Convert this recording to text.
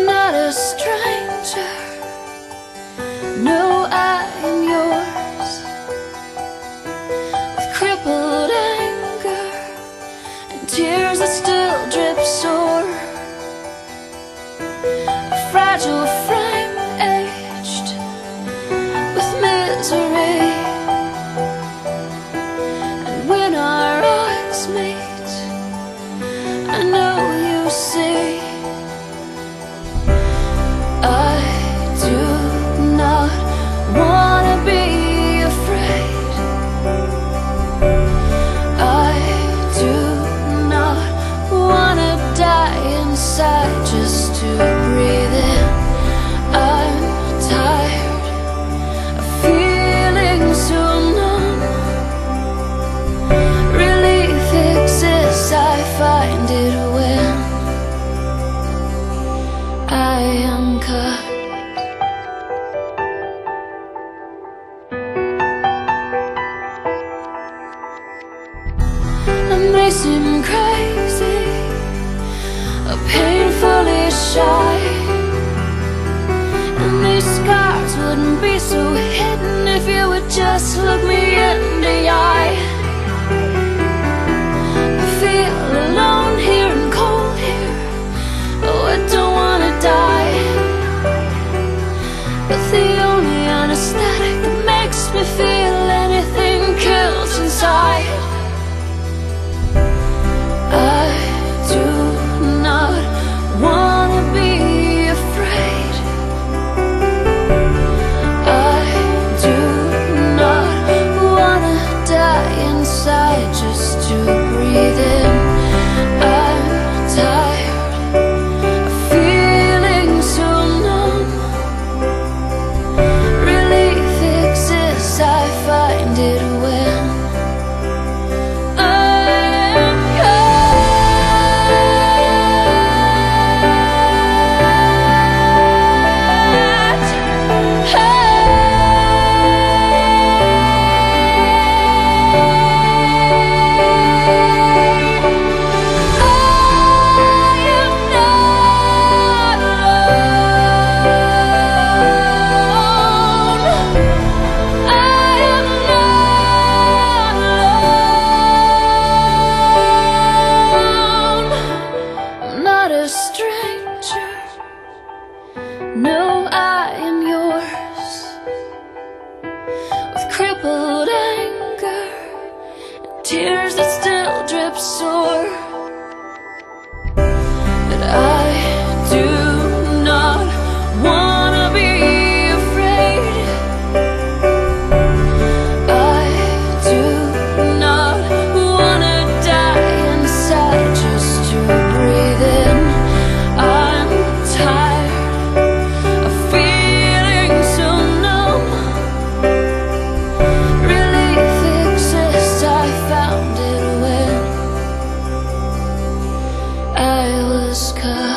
Not a stranger, no, I am yours. With crippled anger and tears that still drip sore, a fragile frame aged with misery. And when our eyes meet, I know you see. I do not wanna be afraid. I do not wanna die inside just to breathe in. I'm tired of feeling so numb. Relief exists, I find it when I am cut. I may seem crazy, or painfully shy, and these scars wouldn't be so hidden if you would just look me in the eye. I feel alone here and cold here. Oh, I don't wanna die, but the only anesthetic that makes me feel anything kills inside. I do not wanna be afraid. I do not wanna die inside just to breathe in. I'm tired of feeling so numb. Relief exists, I find it when stranger, no, I am yours. With crippled anger and tears that still drip sore, but I do not wanna be afraid. I do not wanna die inside just to breathe in. I'm tired of feeling so numb. Relief exists, I found it when I was cut.